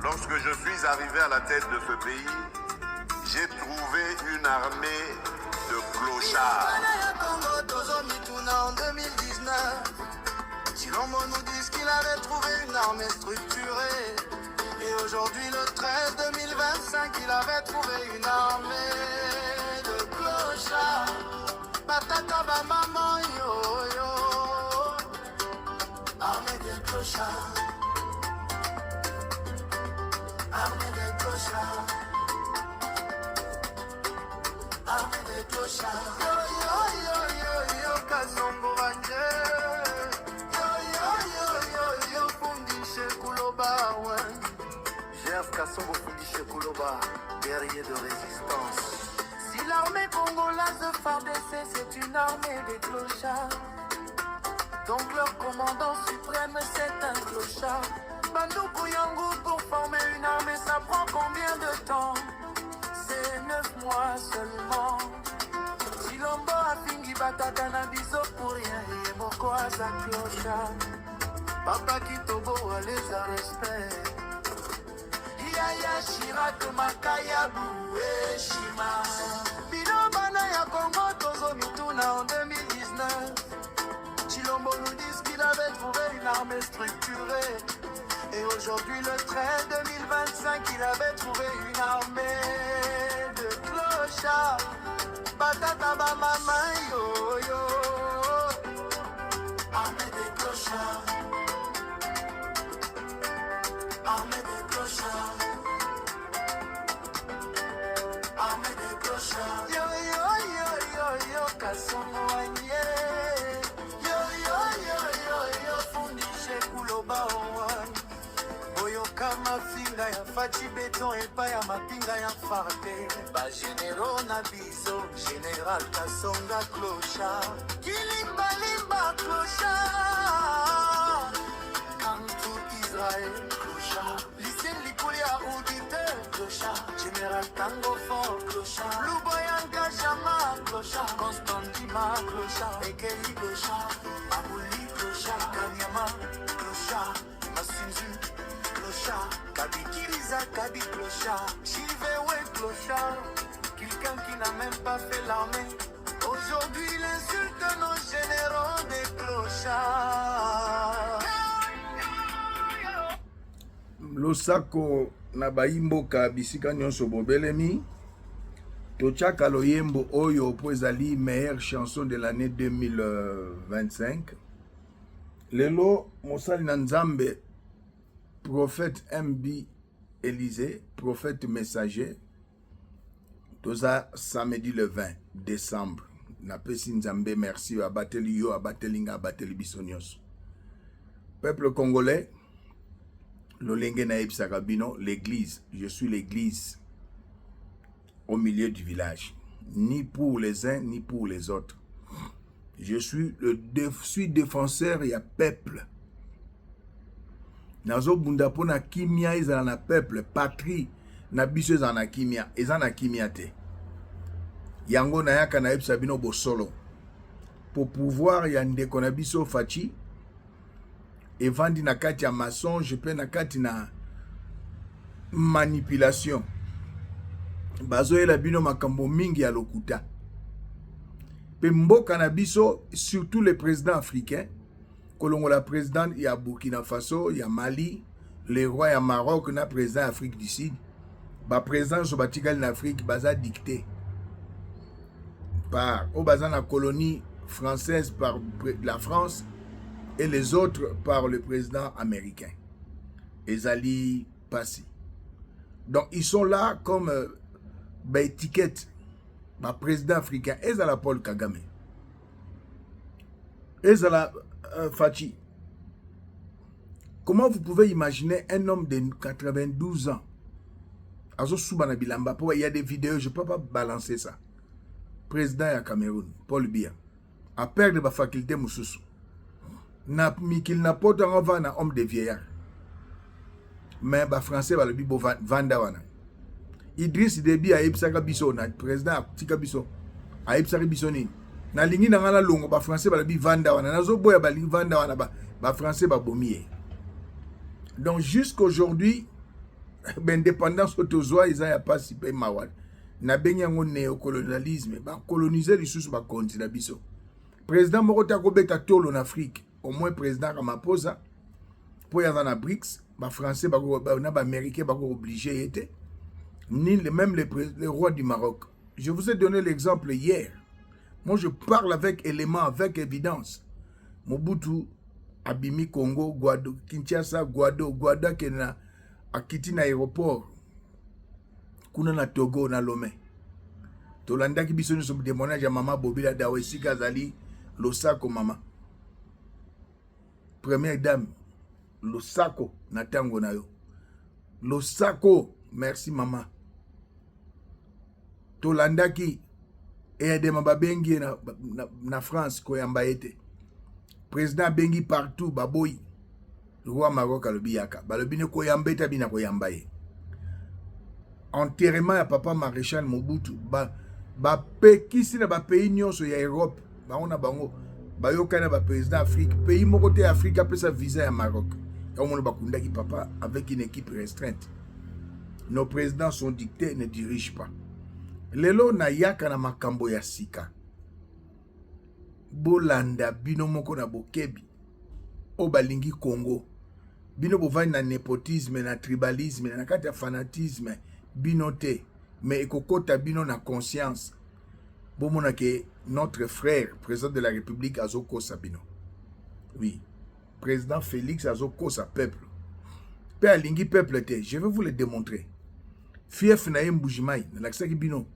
Lorsque je suis arrivé à la tête de ce pays, j'ai trouvé une armée de clochards. En 2019, Chilombo nous dit qu'il avait trouvé une armée structurée. Et aujourd'hui, le 13 2025, il avait trouvé une armée de clochards. Batata ba maman yo yo. Armée de clochards. Armée de clochards. Armée de clochards. Yo yo yo yo yo Kasongo Wanje. Yo yo yo yo yo Fundishe Kuloba ouais. Jeff Kasongo Fundishe Kuloba, guerrier de résistance. Si l'armée congolaise de FARDC c'est une armée des clochards, donc leur commandant suprême c'est un clochard. Bandoukou Yangou pour former une armée ça prend combien de temps? C'est 9 mois seulement. Chilombo a fingi batata na biso pour rien. Et moko aza clochard. Papa Kitobo a les a respect. Yaya Chirac Makayabu et Shima. Bino bana ya Congo Tozo Mituna en 2019. Chilombo nous dit qu'il avait trouvé une armée structurée. Et aujourd'hui le 13 2025 il avait trouvé une armée de clochards. Batata ba mama yo yo. Armée de clochards. Armée de clochards. Armée de clochards. Yo yo yo yo yo Kasongo Wanye. Yo yo yo yo yo Fundishe Kuloba Owan. Kama finga ya fachi beton et pas ya mapinga ya farte. Ba généraux na biso, général Kasonga clochard. Kilimba limba clochard. Kantu Israël clochard. Lycée Likulia auditeur clochard. Général Tango Fort clochard. Louboyanka Chama clochard. Constantima clochard. Ekeli clochard. Abouli clochard. Kanyama clochard. Masinzu Kabikiriza Kabi clochard, Chivewe clochard, quelqu'un qui n'a même pas fait l'armée. Aujourd'hui il insulte nos généraux des clochards. Losako na baimboka bisika nyonso bobelemi. Tochaka loyembo oyo po ezali meilleure chanson de l'année 2025. Lelo mosali na Nzambe prophète MB Élysée, prophète messager, toza samedi le 20 décembre. Na pesi Nzambe merci abateli yo abatelinga abateli bisonyos. Peuple congolais, lolenge na ebisaka bino l'église, je suis l'église au milieu du village, ni pour les uns ni pour les autres. Je suis défenseur et à peuple. Nazo bunda pona kimia ezala na peuple, patrie na biso ezala na kimia, ezala na kimia te. Yango na yaka na ebisa bino bosolo. Pour pouvoir ya ndeko na biso fachi, evandi na kati ya mensonge, pe na kati na manipulation. Bazo ela bino makambo mingi ya lokuta. Pe mboka na biso, surtout les présidents africains, Kolongo la président ya Burkina Faso, ya Mali, le roi ya Maroc, na président Afrique du Sud, ba président so batikali na Afrique baza dicté par au baza na colonie française par la France et les autres par le président américain. Ezali Passi. Donc ils sont là comme ba étiquette ba président africain ezala Paul Kagame. Ezala Fachi, comment vous pouvez imaginer un homme de 92 ans? Il y a des vidéos, je ne peux pas balancer ça. Président du Cameroun, Paul Biya, a perdre la faculté Moussoussou. Mikil n'a pas un homme de vieillard. Mais les Français va le dire Vandawana. Idriss Déby a Ipsaka Bisso, président Tika Bisso, a Ipsaka Bissoni. Na lingi na ngala longo ba français ba bi vanda wana nazo boya ba lingi vanda wana ba français ba bomier. Donc jusqu'aujourd'hui indépendance tozwa eza ya pasi pe mawa na bengi yango néocolonialisme bacoloniser lisusu bakonzi na biso président moko te akobeta tolo na Afrique au moins président Ramaphosa po yaza na BRICS bafrançais na baaméricain bako obligé ete ni même les rois du Maroc. Je vous ai donné l'exemple hier. Moi je parle avec éléments, avec évidence. Mobutu abimi Congo, Guado, Kinshasa, Guada kena akiti na aéroport kuna na Togo na Lomé. Tolanda ki biso nyonso témoignage ya mama Bobila Dawe esika azali losako mama. Première dame losako na tango na yo. Losako, merci mama. Tolanda ki edema babengi na France koyamba ete. Président bengi partout baboyi. Roi Maroc alobi yaka. Balobi ne koyamba eta bina koyamba ye. Enterrement ya papa maréchal Mobutu ba pekisi na ba pays nyonso ya Europe baona bango bayokana ba président Afrique pays moko te Afrique apesa visa ya Maroc on bakunda ki papa avec une équipe restreinte. Nos présidents sont dictés, ne dirigent pas. Lelo na yaka na makambo ya sika bolanda bino moko na bokebi o balingi Congo bino bovani na népotisme na tribalisme na kati ya fanatisme bino te mais ekokota bino na conscience bomona ke notre frère président de la République azoko sabino oui président Félix azoko sa peuple pe alingi peuple te je vais vous le démontrer fief na yembujimai na lakisaki bino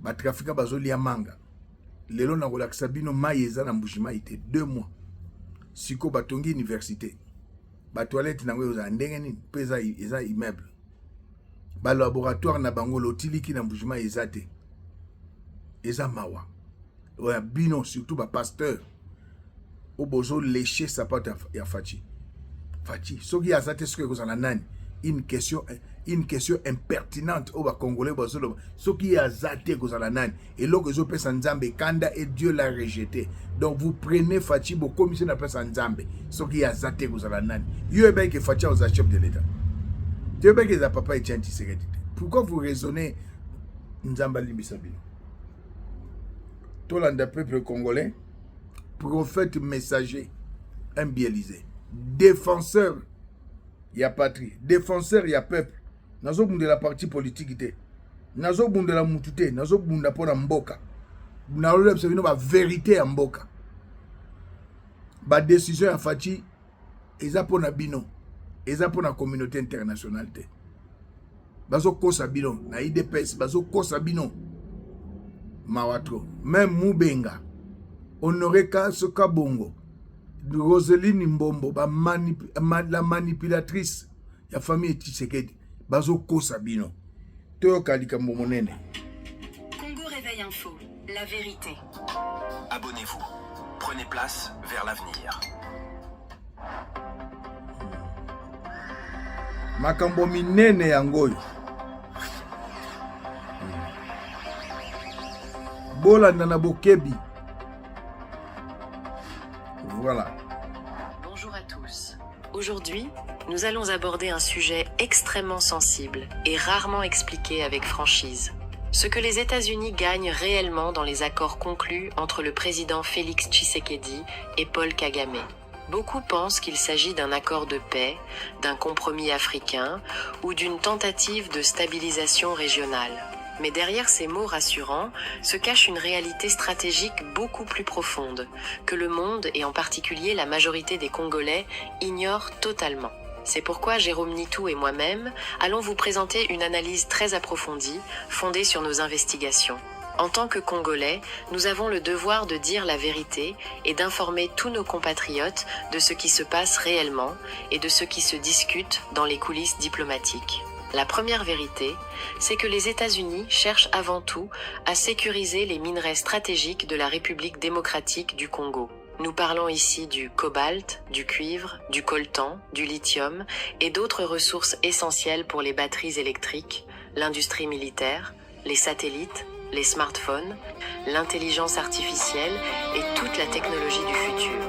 ba trafika bazoli manga lelo na kolakisa bino mai eza na mbujimai te 2 mois siko batongi université ba toilette na ngo za ndenge nini peza eza immeuble ba laboratoire na bango lotiliki na mbujimai eza te eza mawa oya bino surtout ba pasteur obozo lécher sapata ya fachi soki azate soki kozana nani une question impertinente au Congolais bazolo soki azate kozala nani et loko zo pesa nzambe kanda et Dieu l'a rejeté donc vous prenez Fachi bo commission na pesa nzambe soki azate kozala nani yo ebe ke Fachi aux chef de l'état Dieu ebe ke za papa et Tianti Sekedi. Pourquoi vous raisonnez nzamba limbisa bino tolanda peuple congolais prophète messager imbialisé défenseur ya patrie défenseur ya peuple nazo bunda la parti politique te nazo bunda la mutu te nazo bunda pona mboka na lolo bino ba vérité ya mboka ba décision ya Fachi eza pona bino eza pona communauté internationale te bazo kosa bino na IDPS bazo kosa bino mawatro même Mubenga Honoré Kabongo Roseline Mbombo la manipulatrice ya famille Tshisekedi bazo kosa bino toyo kalika monene. Congo Réveil Info, la vérité. Abonnez-vous. Prenez place vers l'avenir. Makambo minene yangoyo bolanda na bokebi. Voilà. Bonjour à tous. Aujourd'hui, nous allons aborder un sujet extrêmement sensible et rarement expliqué avec franchise. Ce que les États-Unis gagnent réellement dans les accords conclus entre le président Félix Tshisekedi et Paul Kagame. Beaucoup pensent qu'il s'agit d'un accord de paix, d'un compromis africain ou d'une tentative de stabilisation régionale. Mais derrière ces mots rassurants se cache une réalité stratégique beaucoup plus profonde, que le monde, et en particulier la majorité des Congolais, ignorent totalement. C'est pourquoi Jérôme Nitou et moi-même allons vous présenter une analyse très approfondie, fondée sur nos investigations. En tant que Congolais, nous avons le devoir de dire la vérité et d'informer tous nos compatriotes de ce qui se passe réellement et de ce qui se discute dans les coulisses diplomatiques. La première vérité, c'est que les États-Unis cherchent avant tout à sécuriser les minerais stratégiques de la République démocratique du Congo. Nous parlons ici du cobalt, du cuivre, du coltan, du lithium et d'autres ressources essentielles pour les batteries électriques, l'industrie militaire, les satellites, les smartphones, l'intelligence artificielle et toute la technologie du futur.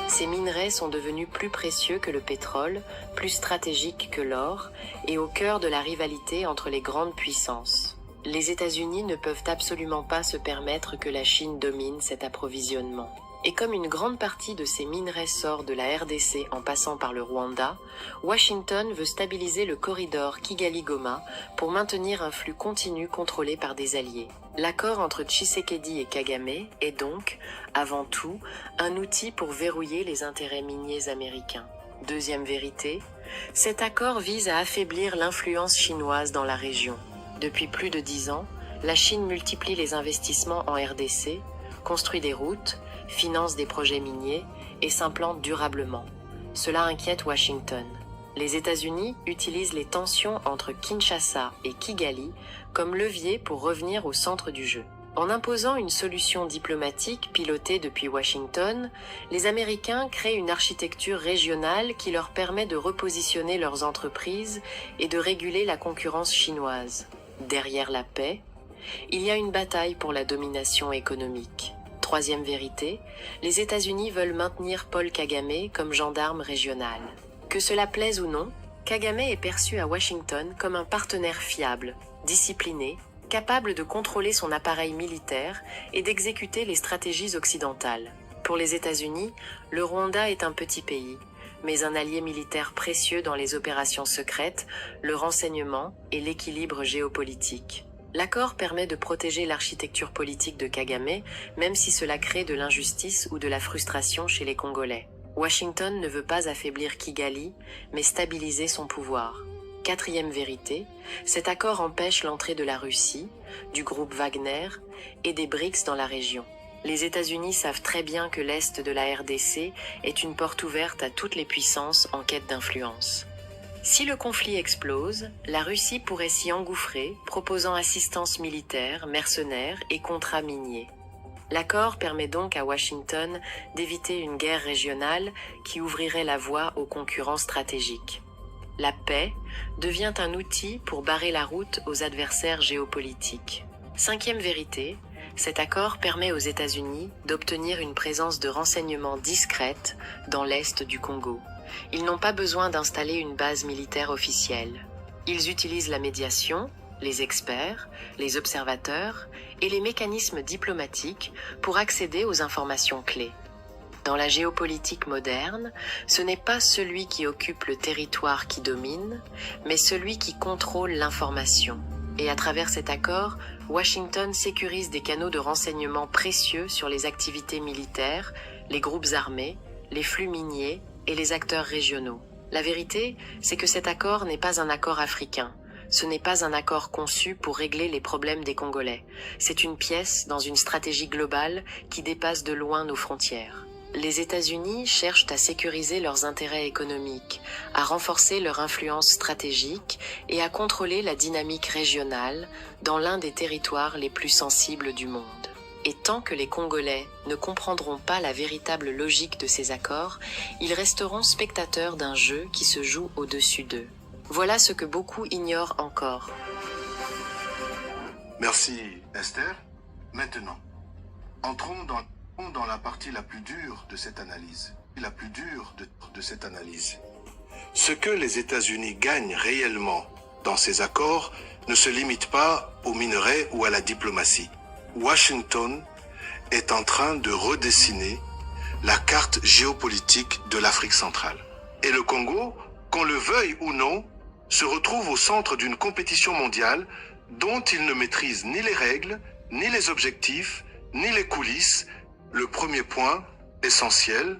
Ces minerais sont devenus plus précieux que le pétrole, plus stratégiques que l'or, et au cœur de la rivalité entre les grandes puissances. Les États-Unis ne peuvent absolument pas se permettre que la Chine domine cet approvisionnement. Et comme une grande partie de ces minerais sort de la RDC en passant par le Rwanda, Washington veut stabiliser le corridor Kigali-Goma pour maintenir un flux continu contrôlé par des alliés. L'accord entre Tshisekedi et Kagame est donc, avant tout, un outil pour verrouiller les intérêts miniers américains. Deuxième vérité, cet accord vise à affaiblir l'influence chinoise dans la région. Depuis plus de 10 ans, la Chine multiplie les investissements en RDC, construit des routes, finance des projets miniers et s'implante durablement. Cela inquiète Washington. Les États-Unis utilisent les tensions entre Kinshasa et Kigali comme levier pour revenir au centre du jeu. En imposant une solution diplomatique pilotée depuis Washington, les Américains créent une architecture régionale qui leur permet de repositionner leurs entreprises et de réguler la concurrence chinoise. Derrière la paix, il y a une bataille pour la domination économique. Troisième vérité, les États-Unis veulent maintenir Paul Kagame comme gendarme régional. Que cela plaise ou non, Kagame est perçu à Washington comme un partenaire fiable, discipliné, capable de contrôler son appareil militaire et d'exécuter les stratégies occidentales. Pour les États-Unis, le Rwanda est un petit pays, mais un allié militaire précieux dans les opérations secrètes, le renseignement et l'équilibre géopolitique. L'accord permet de protéger l'architecture politique de Kagame, même si cela crée de l'injustice ou de la frustration chez les Congolais. Washington ne veut pas affaiblir Kigali, mais stabiliser son pouvoir. Quatrième vérité, cet accord empêche l'entrée de la Russie, du groupe Wagner et des BRICS dans la région. Les États-Unis savent très bien que l'Est de la RDC est une porte ouverte à toutes les puissances en quête d'influence. Si le conflit explose, la Russie pourrait s'y engouffrer, proposant assistance militaire, mercenaires et contrats miniers. L'accord permet donc à Washington d'éviter une guerre régionale qui ouvrirait la voie aux concurrents stratégiques. La paix devient un outil pour barrer la route aux adversaires géopolitiques. Cinquième vérité, cet accord permet aux États-Unis d'obtenir une présence de renseignement discrète dans l'est du Congo. Ils n'ont pas besoin d'installer une base militaire officielle. Ils utilisent la médiation, les experts, les observateurs et les mécanismes diplomatiques pour accéder aux informations clés. Dans la géopolitique moderne, ce n'est pas celui qui occupe le territoire qui domine, mais celui qui contrôle l'information. Et à travers cet accord, Washington sécurise des canaux de renseignement précieux sur les activités militaires, les groupes armés, les flux miniers et les acteurs régionaux. La vérité, c'est que cet accord n'est pas un accord africain. Ce n'est pas un accord conçu pour régler les problèmes des Congolais. C'est une pièce dans une stratégie globale qui dépasse de loin nos frontières. Les États-Unis cherchent à sécuriser leurs intérêts économiques, à renforcer leur influence stratégique et à contrôler la dynamique régionale dans l'un des territoires les plus sensibles du monde. Et tant que les Congolais ne comprendront pas la véritable logique de ces accords, ils resteront spectateurs d'un jeu qui se joue au-dessus d'eux. Voilà ce que beaucoup ignorent encore. Merci Esther. Maintenant, entrons dans la partie la plus dure de cette analyse. La plus dure de cette analyse. Ce que les États-Unis gagnent réellement dans ces accords ne se limite pas aux minerais ou à la diplomatie. Washington est en train de redessiner la carte géopolitique de l'Afrique centrale. Et le Congo, qu'on le veuille ou non, se retrouve au centre d'une compétition mondiale dont il ne maîtrise ni les règles, ni les objectifs, ni les coulisses. Le premier point essentiel,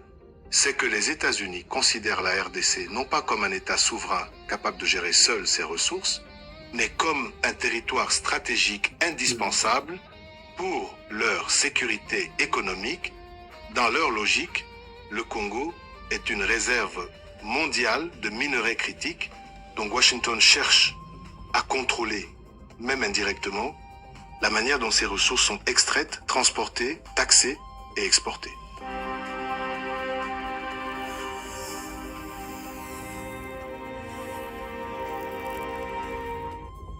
c'est que les États-Unis considèrent la RDC non pas comme un État souverain capable de gérer seul ses ressources, mais comme un territoire stratégique indispensable pour leur sécurité économique. Dans leur logique, le Congo est une réserve mondiale de minerais critiques, donc Washington cherche à contrôler, même indirectement, la manière dont ces ressources sont extraites, transportées, taxées et exportées.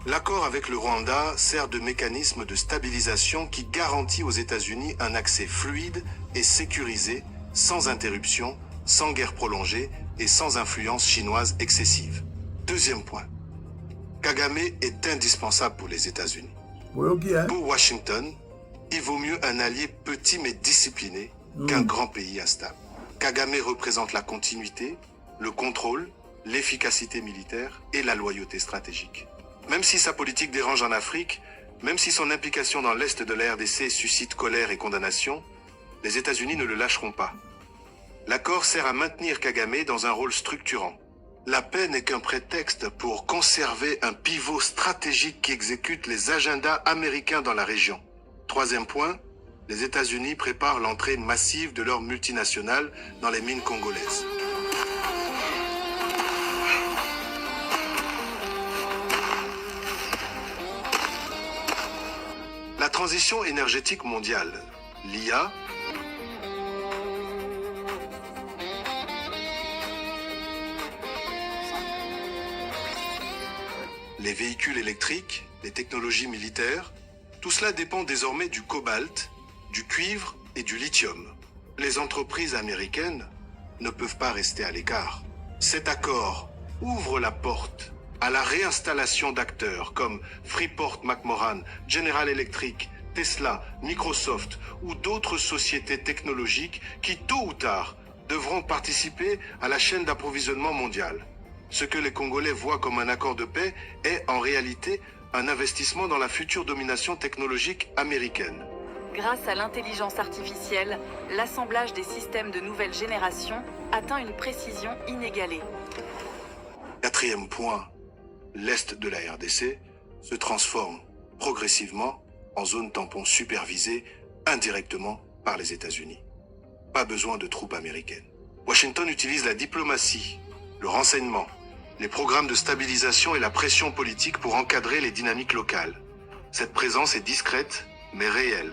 L'accord avec le Rwanda sert de mécanisme de stabilisation qui garantit aux États-Unis un accès fluide et sécurisé sans interruption, sans guerre prolongée et sans influence chinoise excessive. Deuxième point, Kagame est indispensable pour les États-Unis. Pour Washington, il vaut mieux un allié petit mais discipliné qu'un grand pays instable. Kagame représente la continuité, le contrôle, l'efficacité militaire et la loyauté stratégique. Même si sa politique dérange en Afrique, même si son implication dans l'Est de la RDC suscite colère et condamnation, les États-Unis ne le lâcheront pas. L'accord sert à maintenir Kagame dans un rôle structurant. La paix n'est qu'un prétexte pour conserver un pivot stratégique qui exécute les agendas américains dans la région. Troisième point, les États-Unis préparent l'entrée massive de leurs multinationales dans les mines congolaises. La transition énergétique mondiale, l'IA, les véhicules électriques, les technologies militaires, tout cela dépend désormais du cobalt, du cuivre et du lithium. Les entreprises américaines ne peuvent pas rester à l'écart. Cet accord ouvre la porte à la réinstallation d'acteurs comme Freeport-McMoRan, General Electric, Tesla, Microsoft ou d'autres sociétés technologiques qui, tôt ou tard, devront participer à la chaîne d'approvisionnement mondiale. Ce que les Congolais voient comme un accord de paix est en réalité un investissement dans la future domination technologique américaine. Grâce à l'intelligence artificielle, l'assemblage des systèmes de nouvelle génération atteint une précision inégalée. Quatrième point, l'Est de la RDC se transforme progressivement en zone tampon supervisée indirectement par les États-Unis. Pas besoin de troupes américaines. Washington utilise la diplomatie, le renseignement, les programmes de stabilisation et la pression politique pour encadrer les dynamiques locales. Cette présence est discrète, mais réelle.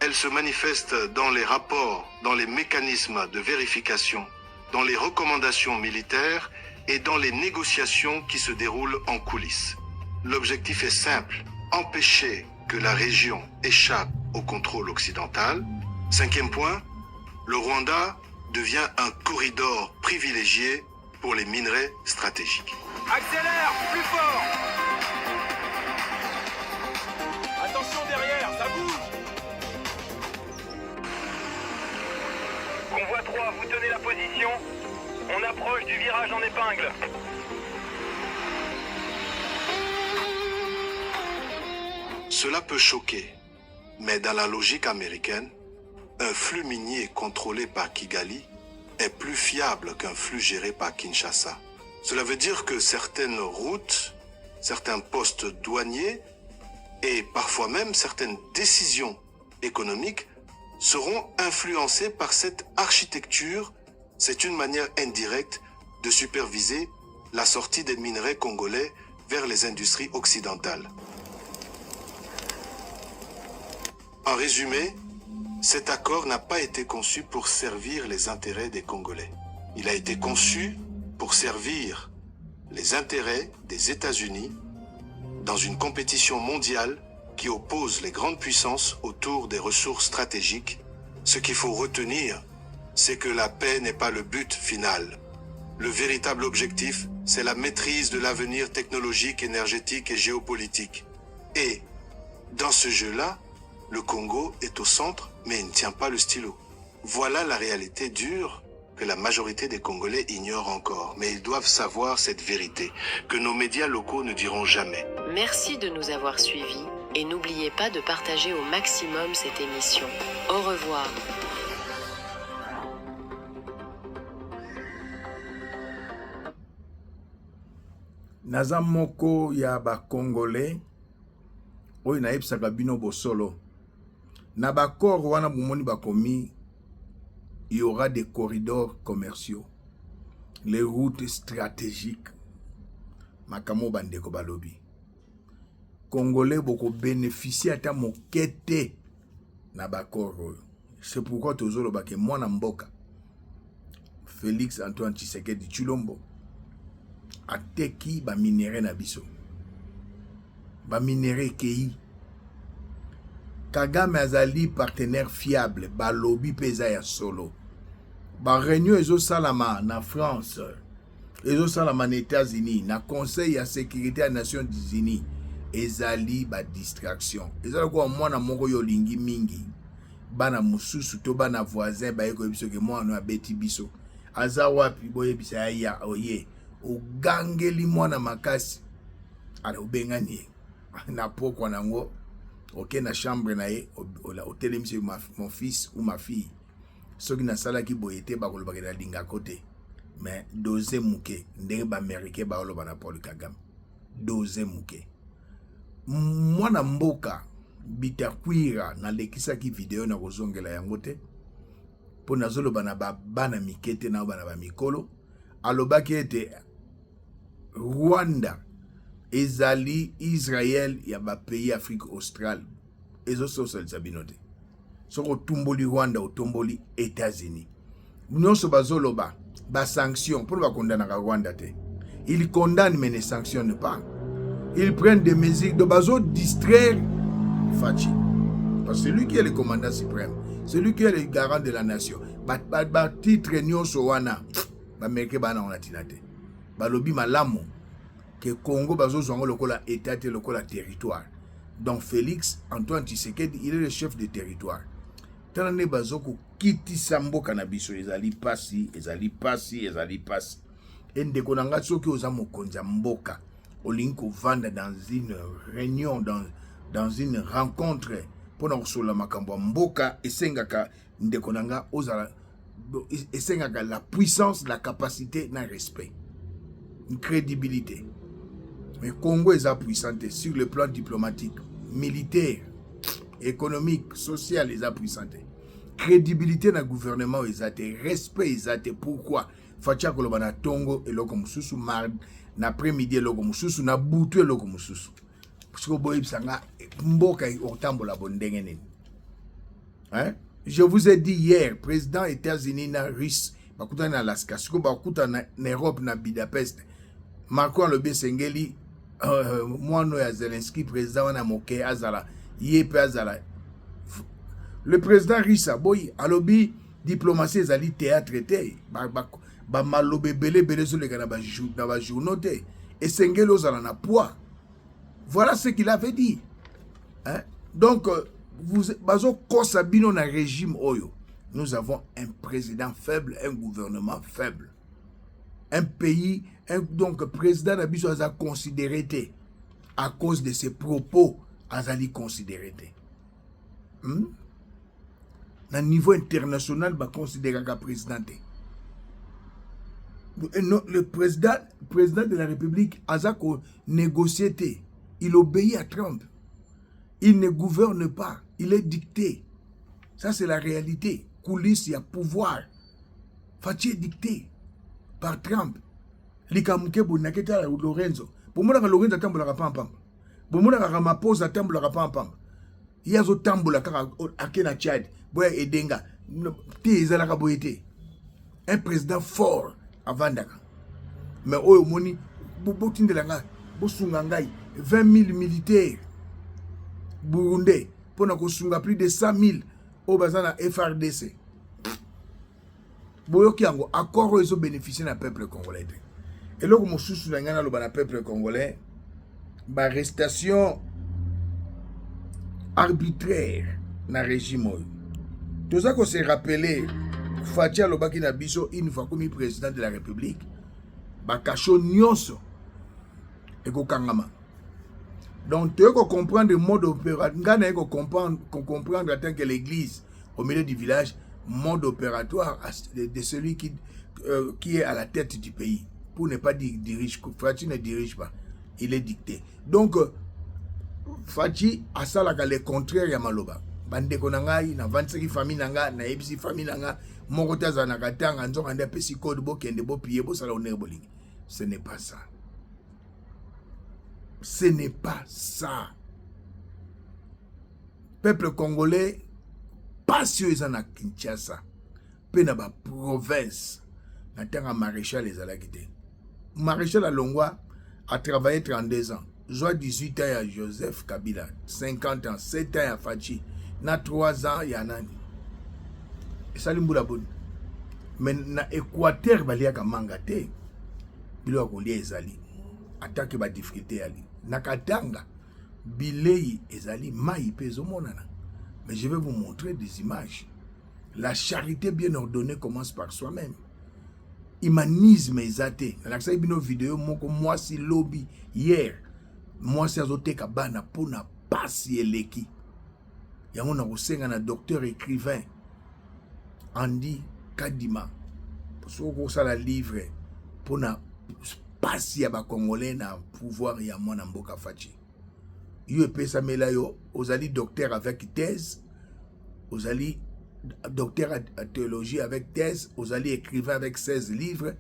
Elle se manifeste dans les rapports, dans les mécanismes de vérification, dans les recommandations militaires et dans les négociations qui se déroulent en coulisses. L'objectif est simple, empêcher que la région échappe au contrôle occidental. Cinquième point, le Rwanda devient un corridor privilégié pour les minerais stratégiques. Accélère, plus fort. Attention derrière, ça bouge. Convoi 3, vous tenez la position. On approche du virage en épingle. Cela peut choquer, mais dans la logique américaine, un flux minier contrôlé par Kigali est plus fiable qu'un flux géré par Kinshasa. Cela veut dire que certaines routes, certains postes douaniers et parfois même certaines décisions économiques seront influencés par cette architecture. C'est une manière indirecte de superviser la sortie des minerais congolais vers les industries occidentales. En résumé, cet accord n'a pas été conçu pour servir les intérêts des Congolais. Il a été conçu pour servir les intérêts des États-Unis dans une compétition mondiale qui oppose les grandes puissances autour des ressources stratégiques. Ce qu'il faut retenir, c'est que la paix n'est pas le but final. Le véritable objectif, c'est la maîtrise de l'avenir technologique, énergétique et géopolitique. Et dans ce jeu-là, le Congo est au centre, mais il ne tient pas le stylo. Voilà la réalité dure que la majorité des Congolais ignorent encore. Mais ils doivent savoir cette vérité, que nos médias locaux ne diront jamais. Merci de nous avoir suivis et n'oubliez pas de partager au maximum cette émission. Au revoir. Naza moko ya ba Congolais oyo nayebisaka bino bosolo. Na bakor wana bomoni bakomi, il y aura des corridors commerciaux, les routes stratégiques. Makamo bandeko balobi. Congolais boko bénéficier ata mokete na bakor oyo. C'est pourquoi tozolo bake mwana mboka Félix Antoine Tshisekedi Tshilombo ateki ba minéraux na biso. Ba minéraux kei Kagame azali partenaire fiable, balobi peza ya solo. ba réunion ezo salama na France ezo salama na États-Unis na Conseil ya sécurité ya Nations Unies ezali ba distraction ezali ko mwana moko yo lingi mingi bana mususu to bana voisin ba yeko biso ke mwana abeti biso aza wapi boye bisa ya oye ogangeli mwana makasi ala ubengani na pokwa nango ok na chambre na ye hôtel monsieur mon fils ou ma fille soki na sala ki boyete ba koloba ke na linga côté mais doze muke ndenge ba américain ba oloba na Paul Kagame doze muke mwana mboka bitakwira na lekisa ki video na kozongela yango te po nazoloba na bana mikete na bana ba mikolo alobaki ete Rwanda ezali Israël ya ba pays Afrique australe ezo social sabinote soko tumboli Rwanda otomboli États-Unis nyonso bazoloba ba sanction pour ba condamner Rwanda te ils condamnent mais ne sanctionnent pas ils prennent des mesures de bazo distraire Fachi parce que c'est lui qui est le commandant suprême c'est lui qui est le garant de la nation ba titre nyonso wana ba meke bana on atinate ba lobi malamu que Congo bazo zongo lokola état te lokola territoire donc Félix Antoine Tshisekedi il est le chef de territoire tanane bazo ko kiti samboka na biso ezali pasi endeko nanga soki oza mokonza mboka olinko vanda dans une réunion dans une rencontre pour na makambo mboka esengaka ndeko nanga ozala esengaka la puissance la capacité na respect une crédibilité mais Congo est puissante sur le plan diplomatique militaire économique social est puissante crédibilité na gouvernement ezate respect ezate pourquoi fatia koloba na tongo eloko mususu mar na après-midi eloko mususu na butu eloko mususu puisque boyebisanga mboka otambola bondenge nini hein je vous ai dit hier président États-Unis na Russe bakutana na Alaska siko bakutana na Europe na Budapest Macron le besengeli mwana ya Zelensky président wana moke azala yepe azala le président Rissa boy alobi diplomatie ezali théâtre te ba malobe belé sur les na ba journaux te esengeli ozala na poids voilà ce qu'il avait dit hein donc vous bazo kosabino na régime oyo nous avons un président faible un gouvernement faible un pays donc président Nabiso a considéré à cause de ses propos azali considéré na niveau international ba considérer ka président le président de la République a négocié il obéit à Trump il ne gouverne pas il est dicté ça c'est la réalité coulisses il y a pouvoir Fachi dicté par Trump likamuke bonaketa Lorenzo bomona ka Lorenzo tambola ka pam bomona ka Ramaphosa tambola ka pam yazo tambola ka akena Tchad boya edenga te ezala ka boyete un président fort avant daka mais oyo moni botindela nga bosunga ngai 20 000 militaires burundais pona ko sunga plus de 100 000 au bazana FRDC boyoki yango accord ezo bénéficier na peuple congolais et loko mosusu na ngana lo bana peuple congolais ba arrestation arbitraire na régime oyo toza ko se rappeler Fatia lobaki na biso une fois comme président de la République ba kacho nyonso eko kangama donc tu peux comprendre le mode opératoire ngana eko comprendre en tant que l'église au milieu du village mode opératoire de celui qui est à la tête du pays pour ne pas dire dirige. Fachi ne dirige pas, il est dicté. Donc Fachi a ça là le contraire ya maloba bande konangai na 25 famille nanga na ebisi famille nanga moko taza na katanga nzonga nda pesi code bo kende bo pied bo sala oner bolingi. Ce n'est pas ça. Ce n'est pas ça. Peuple congolais pas sûr na Kinshasa pe na ba province na tanga maréchal les alakité maréchal Alongwa a travaillé 32 ans joie 18 ans à Joseph Kabila 50 ans 7 ans à Fachi na 3 ans ya nani Salim Boulabon mais na Équateur baliaka manga te bilo kolia ezali attaque ba difficulté ali na Katanga bilei ezali mai pe ezomonana. Mais je vais vous montrer des images. La charité bien ordonnée commence par soi-même. Humanisme ezate. Na lakisa bino vidéo moko moi si lobby hier. Moi si azoteka bana pona pasi eleki. Yango na kosenga na docteur écrivain Andy Kadima. Soko sala livre pona pasi ya ba congolais na pouvoir ya mwana mboka Fachi. Yo pesa mela yo ozali docteur avec thèse, ozali docteur en théologie avec thèse, ozali écrivain avec 16 livres,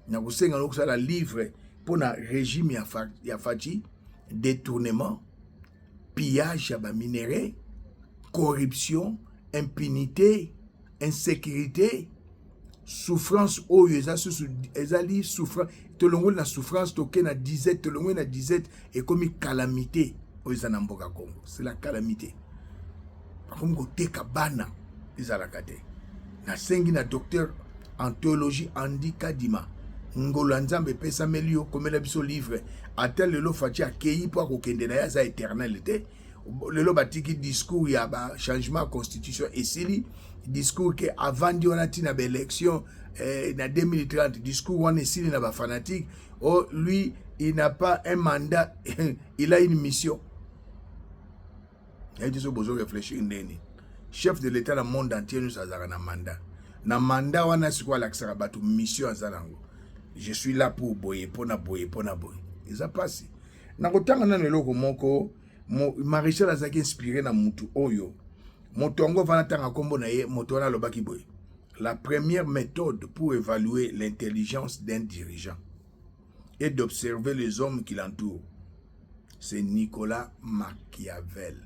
na kosenga no sala livre pona régime ya Fachi, détournement, pillage ya ba minéraux, corruption, impunité, insécurité, souffrance oyo ezali souffrance tolongo na souffrance toke na disette tolongo na disette et comme calamité oyo na mboka Congo, c'est la calamité. Comme koteka bana ezalaka te. Na sengi na docteur en théologie Andy Kadima ngolo nzambe pesa melio komela biso livre atel lelo Fachi akei po kokende na ya za éternel te. Lelo batiki discours ya ba changement constitution esili discours que avant di on a tina ba élection na 2030 discours on esili na ba fanatique. Oh lui il n'a pas un mandat il a une mission. Il dit besoin de réfléchir ndeni. Chef de l'état dans le monde entier nous azara na mandat. Na mandat wana sikwa l'aksara batu mission azalango. Je suis là pour boyer pona boyer. Ils a passé. Na kotanga na leloko moko Maréchal azaki inspiré na mutu oyo. Motongo vana tanga kombo na ye motona lobaki boy. La première méthode pour évaluer l'intelligence d'un dirigeant et d'observer les hommes qui l'entourent, c'est Nicolas Machiavel.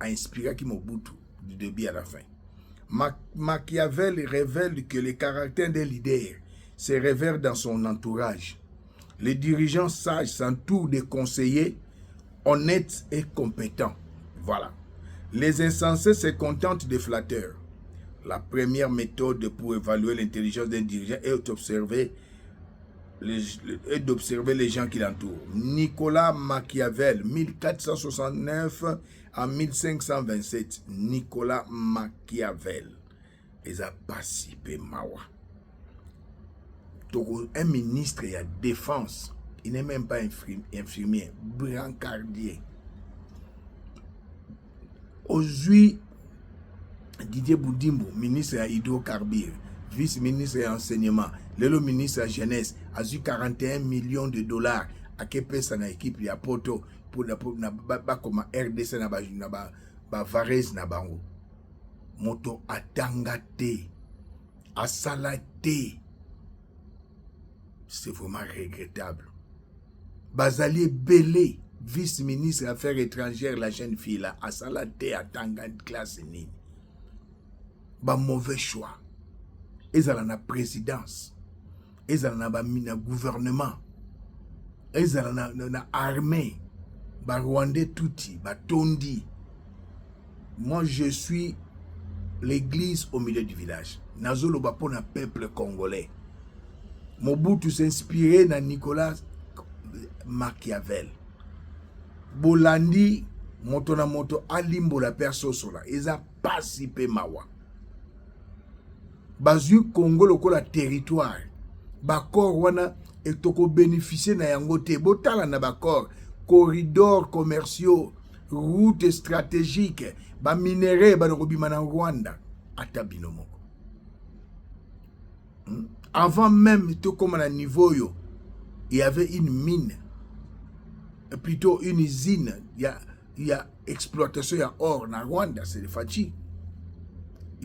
A inspiré qui Mobutu du début à la fin. Machiavel révèle que le caractère d'un leader se révèle dans son entourage. Les dirigeants sages s'entourent des conseillers honnêtes et compétents. Voilà. Les insensés se contentent des flatteurs. La première méthode pour évaluer l'intelligence d'un dirigeant est d'observer les gens qui l'entourent. Nicolas Machiavel, 1469 à 1527. Nicolas Machiavel. Ils ont participé Mawa. Donc, un ministre et à défense, il n'est même pas infirmier, brancardier. Aujourd'hui, Didier Boudimbo, ministre à hydrocarbures, vice-ministre à enseignement, le ministre à jeunesse, a eu 41 millions de dollars à Kepesa na équipe ya Poto pour comme RDC na ba Varese na bango. Moto atangate, asalate. C'est vraiment regrettable. Bazali Belé, vice-ministre Affaires étrangères, la jeune fille là, asalate atanga classe ni. Ba mauvais choix. Ils ont la présidence. Ils ont la gouvernement. Ils ont la armée. Ba Rwandais touti, ba tondi. Moi je suis l'église au milieu du village. Nazolo ba pour un peuple congolais. Mobutu s'inspirait na Nicolas Machiavel. Bolandi moto na moto alimbo la perso là. Ils ont participé mawa. Bazu Congo lokola territoire. Bakor wana etoko bénéficier na yango te. Botala na bakor corridors commerciaux, routes stratégiques, ba minéraux ba robima na Rwanda atabino moko. Avant même tout comme à niveau yo, il y avait une mine, plutôt une usine. Il y a exploitation ya or na Rwanda, c'est le Fachi.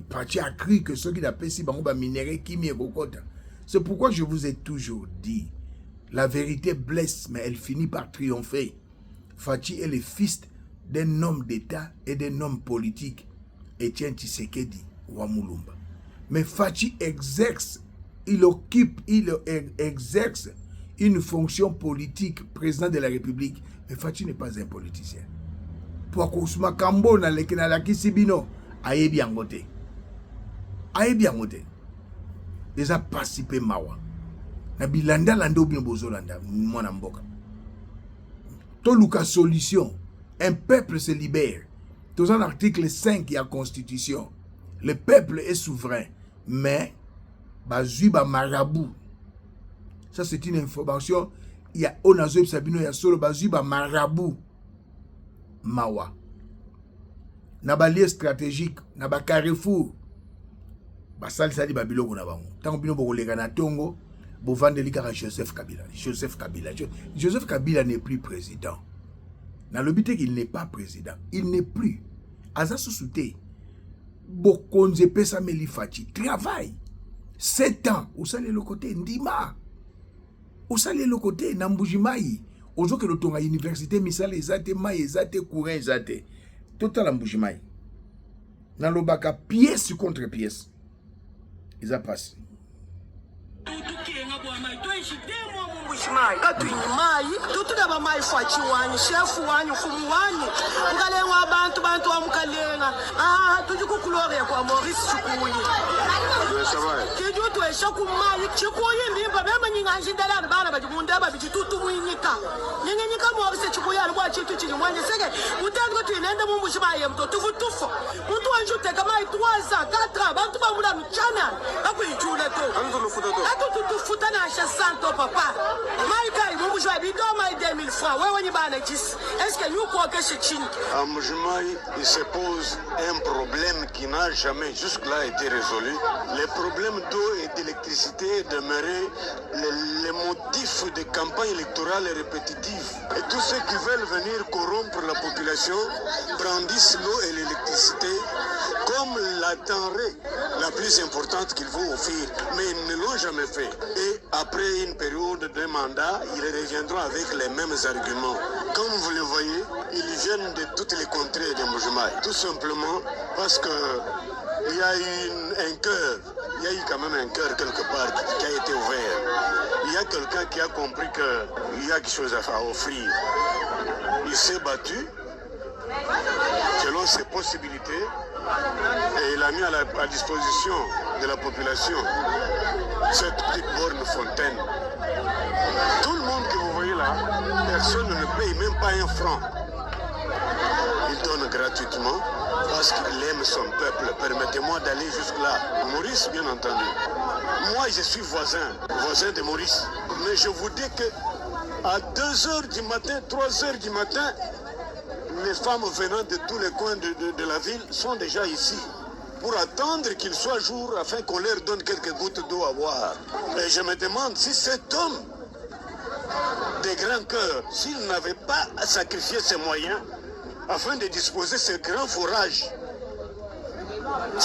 Fachi a cru que ceux qui l'appellent si bango ba minéraux qui mi kokota. C'est pourquoi je vous ai toujours dit, la vérité blesse, mais elle finit par triompher. Fachi est le fils d'un homme d'État et d'un homme politique, Etienne Tshisekedi Wamulumba. Mais Fachi exerce une fonction politique, président de la République. Mais Fachi n'est pas un politicien. Pour Kousma Kambo na lekina la kisibino, ayebi angote. Ayebi angote. eza pasi pe mawa na bilanda landa bien bozolanda mwana mboka toluka solution. Un peuple se libère. Dans un article 5 de la Constitution, le peuple est souverain, mais bazui ba marabout. Ça c'est une information. Il y a Onazo Sabino, il y a solo bazui ba marabout. Mawa. Naba lieu stratégique, naba carrefour. Basal sali babilo ko na bango. Tant bino boko lega na tongo, bo vandeli ka Joseph Kabila. Joseph Kabila. Joseph Kabila n'est plus président. Dans le but qu'il n'est pas président, il n'est plus. Aza Sousouté, Bokonze Pesa Melifati, travaille. 7 ans, où ça le côté Ndima, où ça le côté Nambujimaï, où ça que le ton à l'université, Misal Ezate, Maï Ezate, Courant Ezate, total Nambujimaï. Dans le baka, pièce contre pièce, ils ont passé. Katwini mai tutudaba mai fachi wani shefu wani fumu wani ukalengwa bantu wa mukalenga tujikukulore kwa Maurice Chikuyi kijutu eshaku mai Chikuyi mbimba bema nyinganjindala bana bajimunda babitutu mwinyika nyenyika Maurice Chikuyi alikuwa chitu chini mwanje sege utango tuinenda mumbushimai mto tufutufo mtu wanjute kama 3 4 bantu bamula mchana bakuyijule to atutufuta na santo papa Maïkai, mon bourgeois, bidon, maï 2000 francs. Ouais, on y va, est-ce que nous, quoi que c'est chine? À Mbujimaï, il se pose un problème qui n'a jamais jusque-là été résolu. Les problèmes d'eau et d'électricité demeuraient les motifs de campagne électorale répétitive. Et tous ceux qui veulent venir corrompre la population brandissent l'eau et l'électricité comme la denrée la plus importante qu'ils vont offrir. Mais ils ne l'ont jamais fait. Et après une période de mandat, ils reviendront avec les mêmes arguments. Comme vous le voyez, ils viennent de toutes les contrées de Mbujimaï. Tout simplement parce que il y a eu un cœur, il y a eu quand même un cœur quelque part qui a été ouvert. Il y a quelqu'un qui a compris qu'il y a quelque chose à offrir. Il s'est battu selon ses possibilités et il a mis à disposition de la population cette petite borne fontaine. Tout le monde que vous voyez là, personne ne paye même pas 1 franc. Il donne gratuitement parce qu'il aime son peuple. Permettez-moi d'aller jusque-là. Maurice, bien entendu. Moi, je suis voisin de Maurice. Mais je vous dis que à 2h du matin, 3h du matin, les femmes venant de tous les coins de la ville sont déjà ici pour attendre qu'il soit jour afin qu'on leur donne quelques gouttes d'eau à boire. Et je me demande si cet homme de grand cœur, s'il n'avait pas sacrifié ses moyens afin de disposer ce grand fourrage.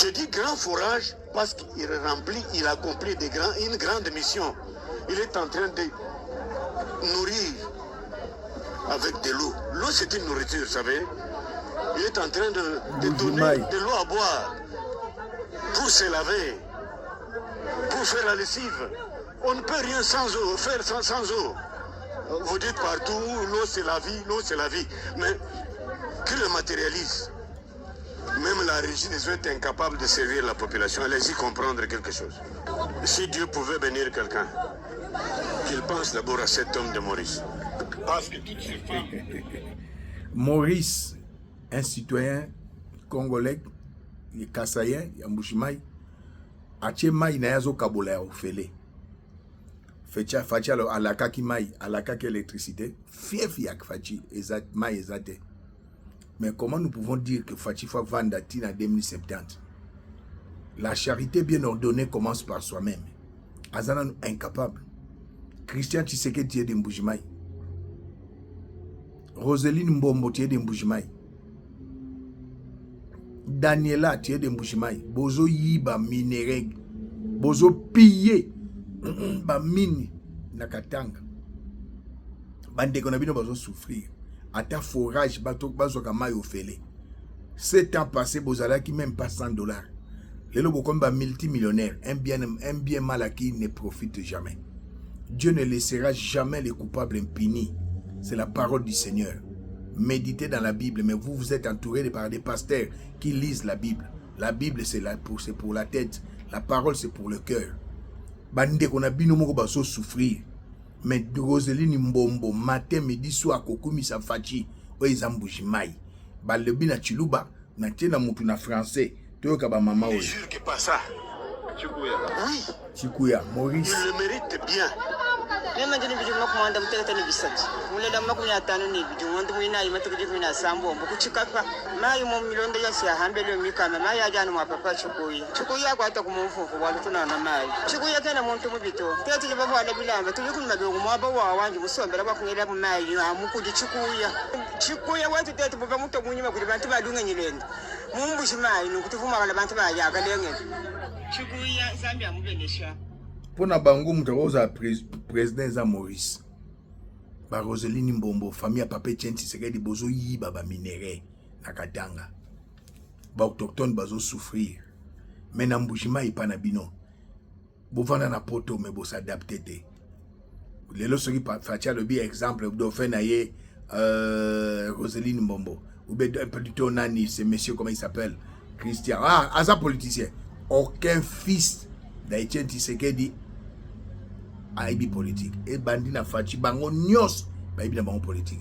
Je dis grand fourrage parce qu'il accomplit une grande mission. Il est en train de nourrir avec de l'eau. L'eau, c'est une nourriture, vous savez. Il est en train de donner de l'eau à boire pour se laver, pour faire la lessive. On ne peut rien sans eau, faire sans eau. Vous dites partout, l'eau c'est la vie, l'eau c'est la vie. Mais qui le matérialise? Même la régie des eaux est incapable de servir la population. Allez-y comprendre quelque chose. Si Dieu pouvait bénir quelqu'un, qu'il pense d'abord à cet homme de Maurice. Parce que toutes ces femmes... Maurice, un citoyen congolais, Kassayen, Mbujimaï, atie mai na yazo kabola ofele. Fachi alaka ki mai, alaka ki électricité, fief yak fachi ezat mai ezate. Mais comment nous pouvons dire que Fachi fa vanda tina 2070? La charité bien ordonnée commence par soi-même. Azana incapable. Christian Tshisekedi est de Mbujimaï. Roseline Mbombo est de Mbujimaï. Daniela est de Mbujimaï. Bozo yiba minéreg. Bozo piller ba mini na Katanga. Bande konabino bozo souffrir. Ata forage bato bazo kama ofele. 7 ans passés bozala qui même pas $100. Lelo bokomba multimillionnaire, un bien mal acquis ne profite jamais. Dieu ne laissera jamais les coupables impunis. C'est la parole du Seigneur. Méditez dans la Bible, mais vous êtes entouré par des pasteurs qui lisent la Bible. La Bible, c'est pour la tête. La parole, c'est pour le cœur. bande qu'on a bino moko baso souffrir mais Roseline Mbombo matin midi soir kokumisa fachi o ezambujimai balebi na chiluba na tena mutu na français toyoka ba mama oyo. Je jure que pas ça. Chikuya Maurice. Il le mérite bien. Nema jini biju makumanda muteka ni bisaji. Mulenda makumya atano ni biju wandu mwina imatuku jiku na sambo mbuku chikapa. Mayi mu milonde yasi ya hambele mikama mayi ajana mwa papa Chikuya. Chikuya kwa hata kumufufu wali tunana mayi. Chikuya kena muntu mubito. Tete jibabu wala bilamba tuliku mabiyogu mwaba wa wanji musombera kwa kungela mu mayi amuku di Chikuya. Chikuya watu tete buba muto munyima kuli bantu badunga nyilenda. Mumbushi mayi nukutufuma wala bantu bayaga lenge. Chikuya Zambia mubenesha. Pour na bango mutakoza président za Maurice. Ba Roseline Mbombo famille a Papa Tchenti Sekedi bozo yiba ba minéraux na Katanga. Ba autochtone bazo souffrir. Mais na Mbujima ipana bino. Bo vanda na poto mais bo s'adapter te. Lelo soki fatia le bi exemple do fait na ye Roseline Mbombo. Ou bien plutôt nani c'est monsieur comment il s'appelle Christian. Ah, asa politicien. Aucun fils d'Etienne Tshisekedi aibi politique. Et bandi na fachi bango nyos aibi na bango politique.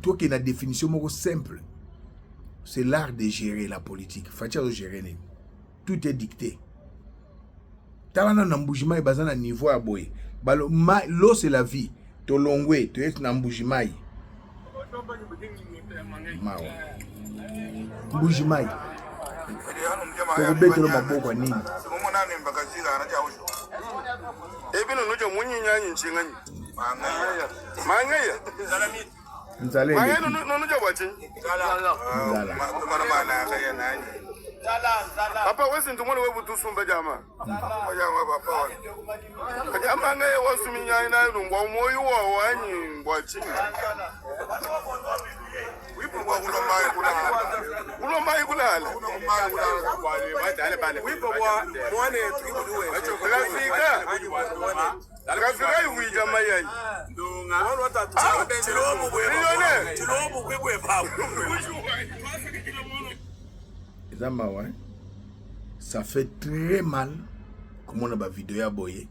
Toi qui a une définition moko simple. C'est l'art de gérer la politique. Fachi de gérer. Tout est dicté. Talana na mbujima bazana niveau à boy. Balo l'eau c'est la vie. To longwe, to est na mbujima. Mawa. Mbujima. Tokubetelo maboko nini? Ebino nojo munyinya nyinchinganyi. Mangaya. Nzale. Mangaya nojo wachi. Nzala. Mana kaya nani. Papa wesi ntumone webutu sumba jama. Jama papa. Kajama ngaya wasuminya ina ngwa moyo wa wanyi ngwachi. Wipo kwa kulomai kulala. Kulomai kulala. Wipo kwa mwane tukibuduwe. Kafika yuija mayai. Ndunga. Tilomu kwekwe pabu. Ça fait très mal comme on a ba vidéo à boyer.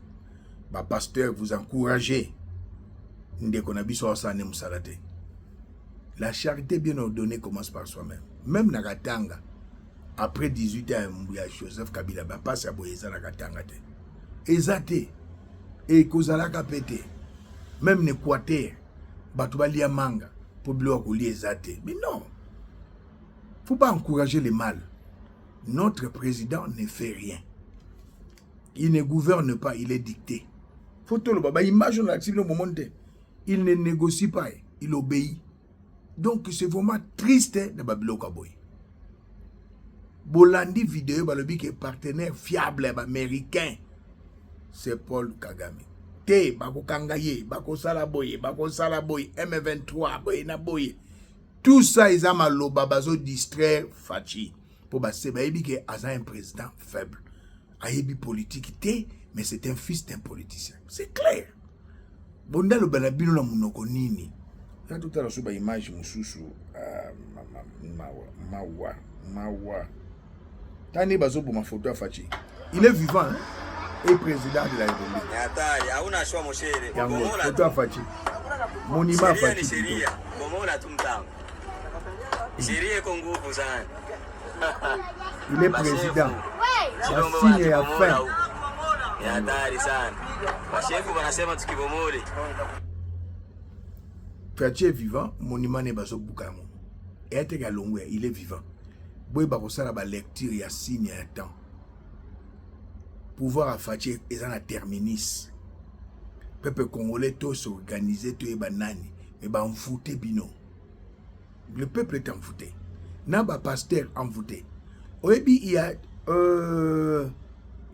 Ba pasteur vous encouragez. Ndeko na biso asane musalate. La charité bien ordonnée commence par soi-même. Même na Katanga, après 18 ans, Joseph Kabila ba passe à boyeza na Katanga te. Ezate et kozala kapete. Même n'Équateur, batu balia manga pour bloquer koli ezate. Mais non. Faut pas encourager le mal. Notre président ne fait rien. Il ne gouverne pas, il est dicté. Faut tout le baba image on active le moment. Il ne négocie pas, il obéit. Donc c'est vraiment triste de Babilo Kaboy. Bolandi vidéo balobi qui est partenaire fiable américain. C'est Paul Kagame. Te bako kangaye, bako salaboye, M23 boye na boye. Tout ça ils ont malo babazo distraire Fachi. Pour baser baebi que Aza un président faible. Ayebi politique té, mais c'est un fils d'un politicien. C'est clair. Bonda lo balabino la munoko nini. Là tout à l'heure sur ba image mususu mawa. Tani bazo pour ma photo à Fachi. Il est vivant hein? Et président de la République. Hatari, hauna shwa moshere. Bomola photo à Fachi. Monument Fachi. Sheria, bomola tumtango. Sheria iko nguvu sana. Il est président. La signe ya fin. Ni hatari sana. Washefu wanasema tukibomole. Fachi est vivant, monument ne bazo bukamo. Et il est vivant. Boy bakosala ba lecture ya signe ya temps. Pouvoir à Fachi est en terminus. Peuple congolais tout s'organiser tout est banani. Mais ba envoûté bino. Le peuple est envoûté. Naba pasteur envoûté. Oebi il y a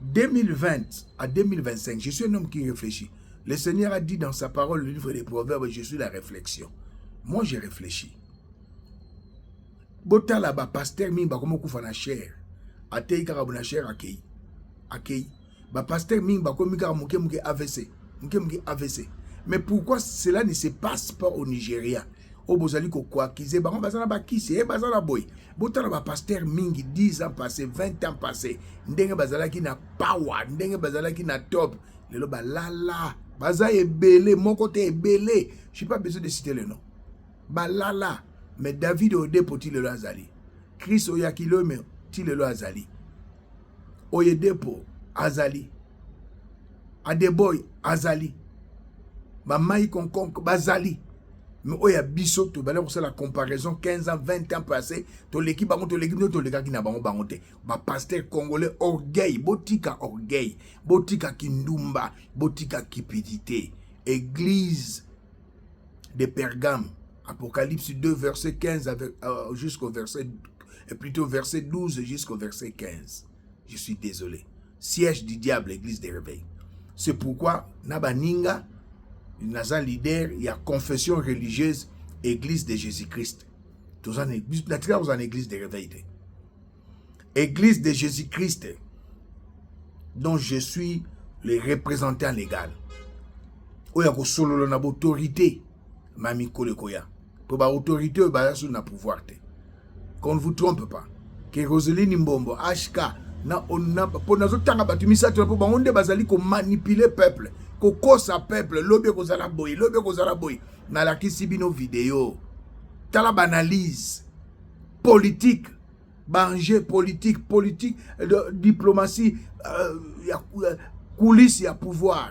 2020 à 2025, je suis un homme qui réfléchit. Le Seigneur a dit dans sa parole, le livre des Proverbes, je suis la réflexion. Moi, j'ai réfléchi. Bota là-bas, pasteur, mi ba komo kufa na cher. Atei karabu na cher akei. Akei. Ba pasteur mi ba komi karabu muke AVC. Muke AVC. Mais pourquoi cela ne se passe pas au Nigeria? o bozali ko koakize bango bazana bakisi e bazana boy botala ba pasteur mingi 10 ans passé 20 ans passé ndenge bazalaki na power ndenge bazalaki na top lelo balala baza ebele moko te ebele je suis pas besoin de citer le nom balala mais David Odepo ti lelo azali Chris Oyakilome ti lelo azali Oyedepo azali Adeboy azali Mamai Konkonk bazali mais oya biso to bala pour la comparaison 15 ans 20 ans passé to l'équipe bango to l'équipe to leka ki na bango bango te ba pasteur congolais orgueil botika kindumba botika cupidité église de Pergame Apocalypse 2 verset 15 jusqu'au verset plutôt verset 12 jusqu'au verset 15. Je suis désolé. Siège du diable, église des réveils. C'est pourquoi Nabaninga Naza leader, il y a confession religieuse, église de Jésus-Christ. Tous en église, naturellement, vous en église de réveil. Église de Jésus-Christ, dont je suis le représentant légal. Il y a solo na autorité, mami kolekoya. Pour ba autorité, ba sous na pouvoir. Qu'on ne vous trompe pas. Que Roseline Mbombo, HK, na on pour nazo tanga batumisa pour ba onde bazali ko manipuler peuple. Kokosa peuple, lobe kozala boy, na la kisibino vidéo, tala banalise, politique, banger politique, diplomatie, coulisses, il y a pouvoir.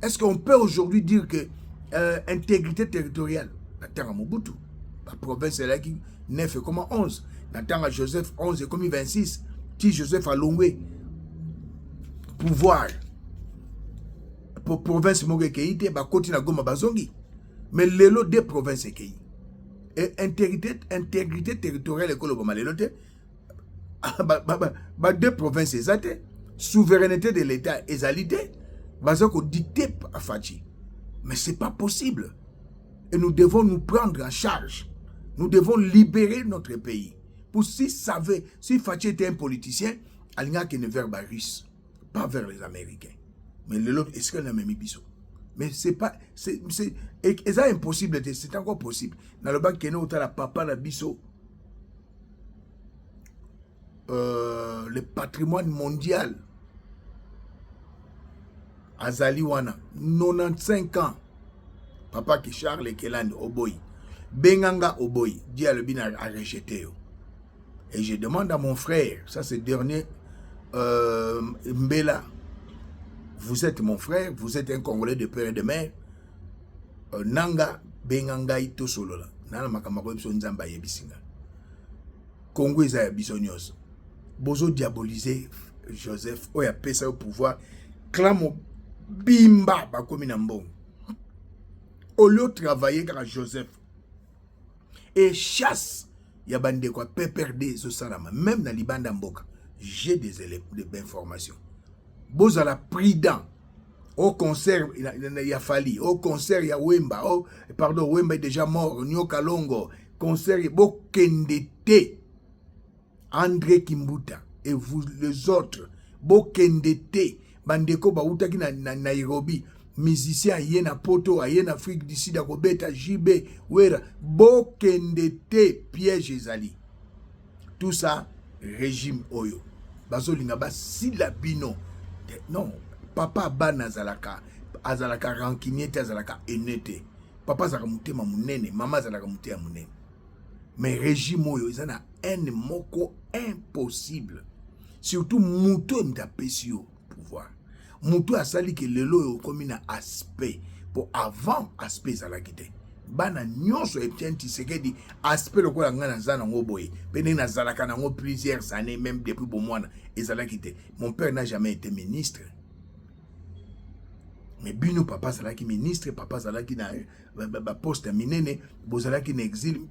Est-ce qu'on peut aujourd'hui dire que intégrité territoriale, la terre à Mobutu, la province est là qui 9,11, la terre à Joseph 11,26, ti Joseph à Longwe, pouvoir. Pour province Mogekeite, ba koti na Goma bazongi. Mais lelo des provinces ekei. Et intégrité territoriale ekolo boma lelo te. Ba deux provinces ezate. Souveraineté de l'État ezalité. Bazoko dicté à Fachi. Mais c'est pas possible. Et nous devons nous prendre en charge. Nous devons libérer notre pays. Pour si Fachi était un politicien, alinga qui ne vers ba russe, pas vers les Américains. Mais l'autre, est-ce qu'elle a même mis biso? Mais c'est pas, c'est impossible, c'est encore possible. Dans le bac, qu'il y a la papa la biso, le patrimoine mondial, Azaliwana, 95 ans, papa qui Charles Keland Oboy, Benganga Oboy, dit à le bin a rejeté. Et je demande à mon frère, ça c'est dernier, Mbela, vous êtes mon frère, vous êtes un Congolais de père et de mère. Nanga benganga ito solo la. Nana makamako biso nzamba yebisinga. Congo eza bisonyos. Bozo diaboliser Joseph oya pesa au pouvoir. Clamo bimba bakomi na mbongo. Au lieu de travailler avec Joseph et chasse ya bande quoi PPRD zo salama même na libanda mboka. J'ai des éléments d'information. Bozala prudent. Au concert, il y a Fali. Au concert, il y a Wemba. Pardon, Wemba est déjà mort. Nyoka Longo. Concert, il y a Bokendete. André Kimbuta. Et vous, les autres. Bokendete. Bandeko Baoutaki na Nairobi. Musicien, il y a Poto, il y a Afrique du Sud, Robeta, JB, Wera. Bokendete, piège Ezali. Tout ça, régime Oyo. Bazolinga ba silabino. Non, papa ban azalaka rancunier azalaka enete. Papa azalaka mutema munene, mama azalaka mutema munene. Mais régime oyo izana un moko impossible. Surtout muto mtapesio pouvoir. Muto asali ke lelo yo komi na aspect pour avant aspect zalakite. Bana nyonso Etienne Tshisekedi aspect lokola ngana zana ngoboye. Pene na zalaka na ngo plusieurs années même depuis bomwana ezalakite. Mon père n'a jamais été ministre. Mais bino papa zalaki ministre, papa zalaki na poste minene, bozalaki na exil.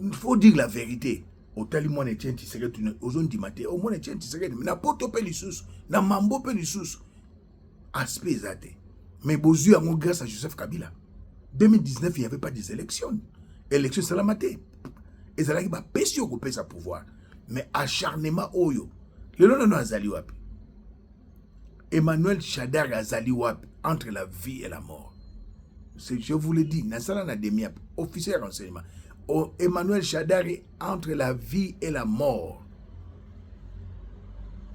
Il faut dire la vérité. Otali mwana Etienne Tshisekedi ozon dimate, o mwana Etienne Tshisekedi na poto pe lisusu, na mambo pe lisusu. Aspect zate. Mais bozu yango grâce à Joseph Kabila. 2019, il n'y avait pas des élections. Élections salamate. Et ça a pêché au couper sa pouvoir. Mais acharnement oyo. Le nom de Azali Wapi. Emmanuel Chadar Azali Wapi entre la vie et la mort. je vous le dis, Nassala na demi officier renseignement. Emmanuel Shadari entre la vie et la mort.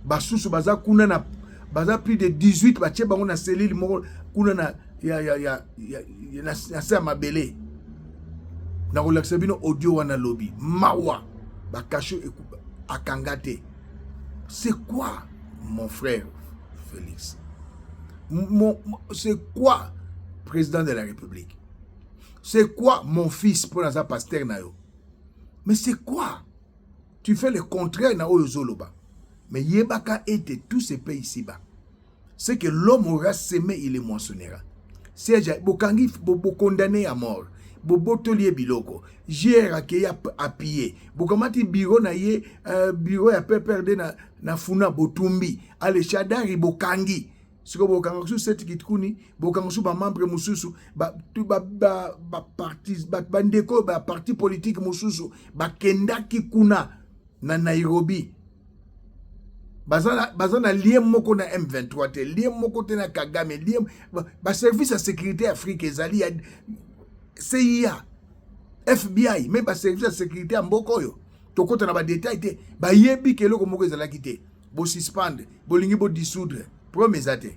Basusu baza kuna na baza plus de 18 bache bango na cellule moko kuna na na sa mabele. Na relaxa bino audio wana lobby. Mawa bakasho akangate. C'est quoi mon frère Félix? C'est quoi président de la République? C'est quoi mon fils pour la pasteur nayo? Mais c'est quoi? Tu fais le contraire na oyozoloba. Mais yebaka était tous ces pays ici-bas. C'est que l'homme aura semé, il le moissonnera. C'est bokangi bo condamné à mort. Bobo tolie biloko. Jera ke ya appuyé. Bokamati bureau na ye bureau ya pe perdre na funa botumbi. Ale Shadari bokangi. Siko bokanga su set kitkuni, bokanga su ba membre mususu, ba parti ba ndeko ba parti politique mususu, ba kendaki kuna na Nairobi. Bazana lien moko na M23 te, lien moko te na Kagame, lien ba service à sécurité Afrique ezali CIA, FBI, même ba service à sécurité en bokoyo. Tokota na ba détail te, ba yebi ke loko moko ezalaki te. Bo suspendre, bo lingi bo dissoudre. Promesate.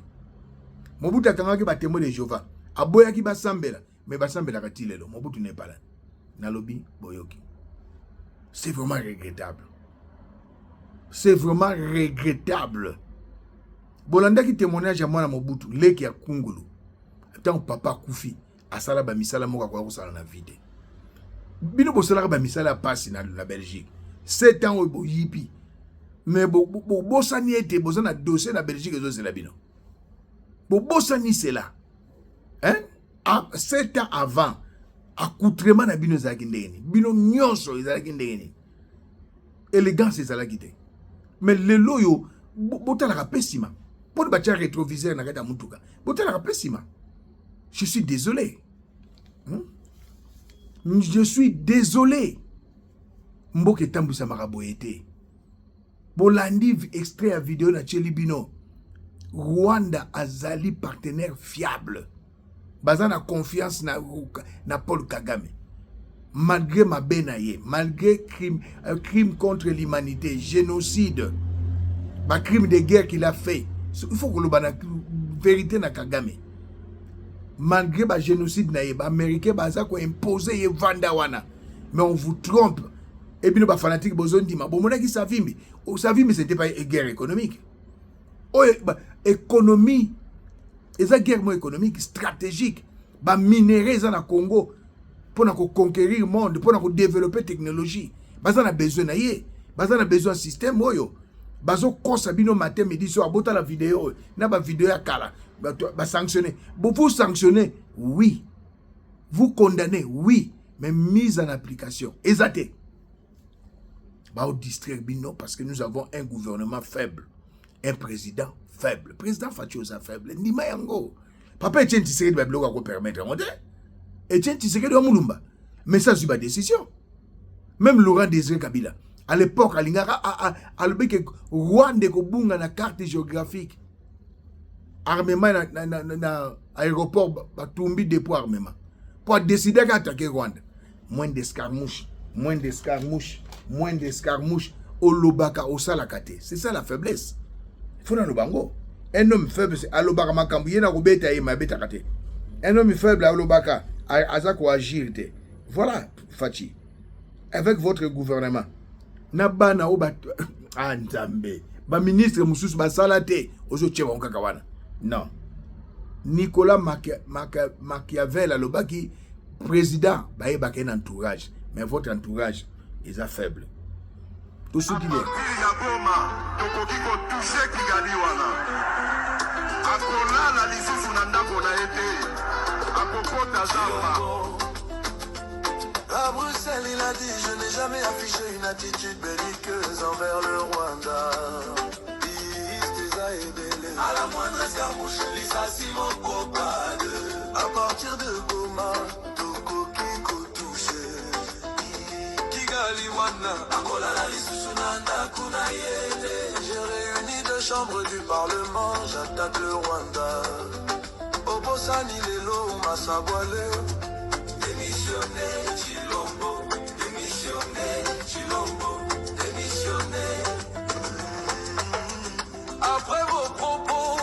Mobutu akangaki ba témoin de Jéhovah. Aboyaki ba sambela, mais ba sambela katilelo. Mobutu n'est pas là. Nalobi boyoki. C'est vraiment regrettable. C'est vraiment regrettable. Bolanda qui témoignage à moi na Mobutu, leki ya Kungulu. Tant papa Koufi, asala ba misala moka kwa kusala na vide. Bino bosala ba misala passe na Belgique. 7 ans au yipi. Mais bosani ete bosana dossier na Belgique ezo la bino. Bosani c'est là. Hein? 7 ans avant, accoutrement na bino ezalaki ndeni. Bino nyonso ezalaki ndeni. Élégance ezalaki te. Mais le loyo botalaka pesima. Pour batia rétroviseur na kata mutuka. Botalaka pesima. Je suis désolé. Je suis désolé. Mboke tambusa maraboyete. Bolandi extrait à vidéo na Tchelibino. Rwanda azali partenaire fiable. Bazana confiance na Paul Kagame. Malgré ma benaye, malgré crime contre l'humanité, génocide, ma crime de guerre qu'il a fait, il faut que le vérité na Kagame. Malgré ma génocide naïe, américain baza ko imposer ye vandawana. Mais on vous trompe. Et puis nos fanatiques besoin dit ma bon qui savimi. Au savimi c'était pas une guerre économique. Oh économie, et ça guerre économique stratégique, ba minerais dans le Congo pour conquérir le monde, pour développer la technologie. Baza na besoin na ye, baza na besoin système oyo. Bazo kosabino matin midi soir bota la vidéo, na ba vidéo ya kala, ba sanctionner. Vous sanctionnez, oui. Vous condamnez, oui, mais mise en application. Exacté. Bah au distraire bino parce que nous avons un gouvernement faible, un président faible. Président Fatiosa faible. Ni mayango. Papa Etienne Tshisekedi ba bloka ko permettre monter. Etienne Tshisekedi wa mulumba. Mais ça c'est pas décision. Même Laurent Désiré Kabila à l'époque alingaka alobeke Rwanda ko bunga na carte géographique. Armement na aéroport batumbi dépôt armement. Pour décider qu'attaquer Rwanda. Moins d'escarmouches, moins d'escarmouches, moins d'escarmouches au lobaka au salakate. C'est ça la faiblesse. Faut dans le bango. Un homme faible c'est alobaka makambu yena robeta yema beta kate. Un homme faible alobaka azako agir te. Voilà Fachi. Avec votre gouvernement. Nabana oba Nzambe. Ba ministre mususu ba salate ozo tcheba nkakawana. Non. Nicolas Machiavel alobaki président baye baken entourage mais votre entourage est faible. Tout ce qui est à Bruxelles, il a dit je n'ai jamais affiché une attitude belliqueuse envers le Rwanda. À la moindre escarmouche, Lisa Simon Kopade. À partir de Goma, Toko Kiko touché. Kigali Wana, Angola la Lissunanda Kunayele. J'ai réuni 2 chambres du Parlement, j'attaque le Rwanda. Obosani lelo masabwale. Démissionné Chilombo, démissionné Chilombo, démissionné. Après vos propos,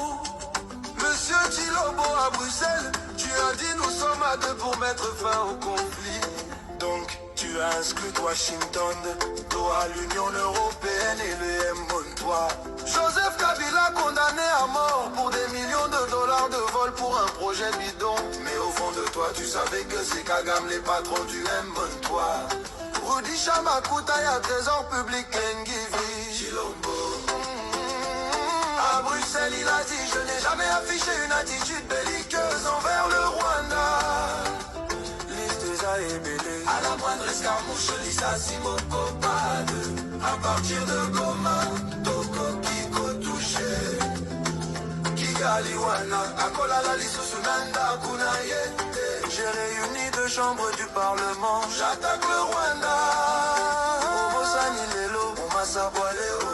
Monsieur Chilombo à Bruxelles, tu as dit nous sommes à deux pour mettre fin au conflit. Donc tu as inscrit Washington, toi l'Union Européenne et le M-toi. Joseph Kabila condamné à mort pour des millions de dollars de vol pour un projet bidon. Mais au fond de toi tu savais que c'est Kagame les patrons du M-toi. Rudy Chamakuta y a trésor public Ngivi Chilombo. À Bruxelles il a dit je n'ai jamais affiché une attitude belliqueuse envers le Rwanda. À la moindre escarmouche, Lisa Simoko Pade. À partir de Goma, Toko Kiko touché. Kigali Wana, Akolala Lisusunanda Kunayete. J'ai réuni deux chambres du Parlement. J'attaque le Rwanda. Obosani Lelo, Omasa Boaleo.